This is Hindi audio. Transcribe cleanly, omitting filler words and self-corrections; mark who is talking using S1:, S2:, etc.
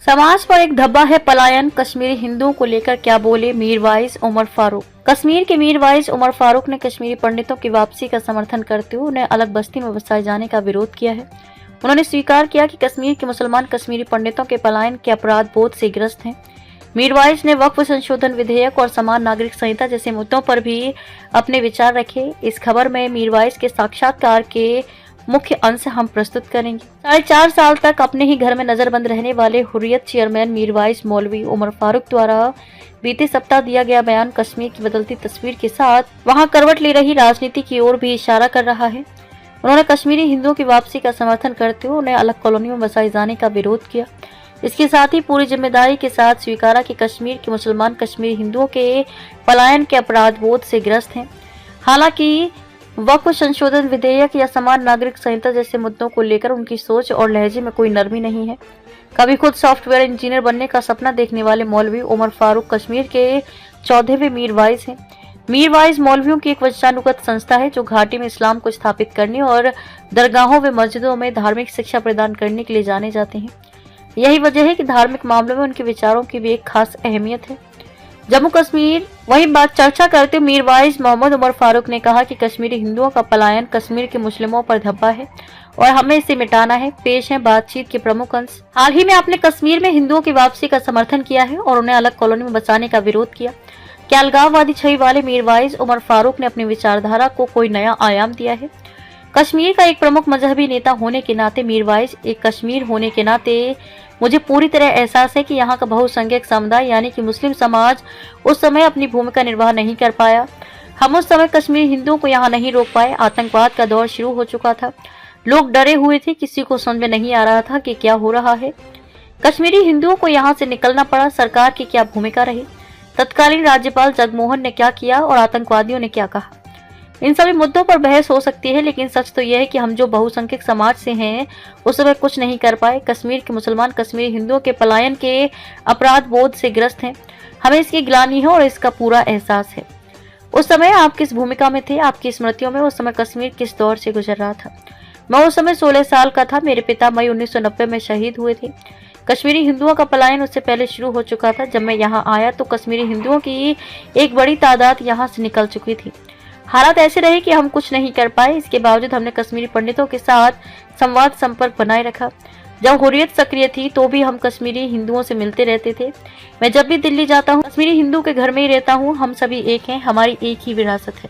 S1: समाज पर एक धब्बा है पलायन। कश्मीरी हिंदुओं को लेकर क्या बोले मीरवाइज उमर फारूक। कश्मीर के मीरवाइज उमर फारूक ने कश्मीरी पंडितों की वापसी का समर्थन करते हुए उन्हें अलग बस्ती में बसाए जाने का विरोध किया है। उन्होंने स्वीकार किया कि कश्मीर के मुसलमान कश्मीरी पंडितों के पलायन के अपराध बोध से ग्रस्त हैं। मीरवाइज ने वक्फ संशोधन विधेयक और समान नागरिक संहिता जैसे मुद्दों पर भी अपने विचार रखे। इस खबर में मीरवाइज के साक्षात्कार के मुख्य अंश हम प्रस्तुत करेंगे। 4.5 साल तक अपने ही घर में नजरबंद रहने वाले हुर्रियत चेयरमैन मीरवाइज मौलवी उमर फारूक द्वारा बीते सप्ताह दिया गया बयान कश्मीर की बदलती तस्वीर के साथ वहां करवट ले रही राजनीति की ओर भी इशारा कर रहा है। उन्होंने कश्मीरी हिंदुओं की वापसी का समर्थन करते हुए उन्हें अलग कॉलोनी में बसाए जाने का विरोध किया। इसके साथ ही पूरी जिम्मेदारी के साथ स्वीकारा कि कश्मीर के मुसलमान कश्मीरी हिंदुओं के पलायन के अपराध बोध से ग्रस्त हैं। हालांकि वक्फ संशोधन विधेयक या समान नागरिक संहिता जैसे मुद्दों को लेकर उनकी सोच और लहजे में कोई नरमी नहीं है। कभी खुद सॉफ्टवेयर इंजीनियर बनने का सपना देखने वाले मौलवी उमर फारूक कश्मीर के 14वें मीरवाइज हैं। मीरवाइज मौलवियों की एक वंशानुगत संस्था है जो घाटी में इस्लाम को स्थापित करने और दरगाहों व मस्जिदों में धार्मिक शिक्षा प्रदान करने के लिए जाने जाते हैं। यही वजह है कि धार्मिक मामलों में उनके विचारों की भी एक खास अहमियत है। जम्मू कश्मीर वही बात चर्चा करते हुए मीरवाइज मोहम्मद उमर फारूक ने कहा कि कश्मीरी हिंदुओं का पलायन कश्मीर के मुस्लिमों पर धब्बा है और हमें इसे मिटाना है। पेश है बातचीत के प्रमुख अंश। हाल ही में आपने कश्मीर में हिंदुओं की वापसी का समर्थन किया है और उन्हें अलग कॉलोनी में बसाने का विरोध किया। क्या अलगाववादी छवि वाले मीरवाइज उमर फारूक ने अपनी विचारधारा को कोई नया आयाम दिया है? कश्मीर का एक प्रमुख मजहबी नेता होने के नाते मीरवाइज एक कश्मीर होने के नाते मुझे पूरी तरह एहसास है कि यहाँ का बहुसंख्यक समुदाय यानी कि मुस्लिम समाज उस समय अपनी भूमिका निर्वाह नहीं कर पाया। हम उस समय कश्मीरी हिंदुओं को यहाँ नहीं रोक पाए। आतंकवाद का दौर शुरू हो चुका था। लोग डरे हुए थे। किसी को समझ में नहीं आ रहा था कि क्या हो रहा है। कश्मीरी हिंदुओं को यहाँ से निकलना पड़ा। सरकार की क्या भूमिका रही? तत्कालीन राज्यपाल जगमोहन ने क्या किया और आतंकवादियों ने क्या कहा? इन सभी मुद्दों पर बहस हो सकती है, लेकिन सच तो यह है कि हम जो बहुसंख्यक समाज से हैं उस समय कुछ नहीं कर पाए। कश्मीर के मुसलमान कश्मीरी हिंदुओं के पलायन के अपराध बोध से ग्रस्त हैं। हमें इसकी ग्लानि है और इसका पूरा एहसास है। उस समय आप किस भूमिका में थे? आपकी स्मृतियों में उस समय कश्मीर किस दौर से गुजर रहा था? मैं उस समय 16 साल का था। मेरे पिता मई 1990 में शहीद हुए थे। कश्मीरी हिंदुओं का पलायन उससे पहले शुरू हो चुका था। जब मैं यहाँ आया तो कश्मीरी हिंदुओं की एक बड़ी तादाद यहाँ से निकल चुकी थी। हालात ऐसे रहे कि हम कुछ नहीं कर पाए। इसके बावजूद हमने कश्मीरी पंडितों के साथ संवाद संपर्क बनाए रखा। जब हुर्रियत सक्रिय थी तो भी हम कश्मीरी हिंदुओं से मिलते रहते थे। मैं जब भी दिल्ली जाता हूँ कश्मीरी हिंदू के घर में ही रहता हूँ। हम सभी एक हैं। हमारी एक ही विरासत है।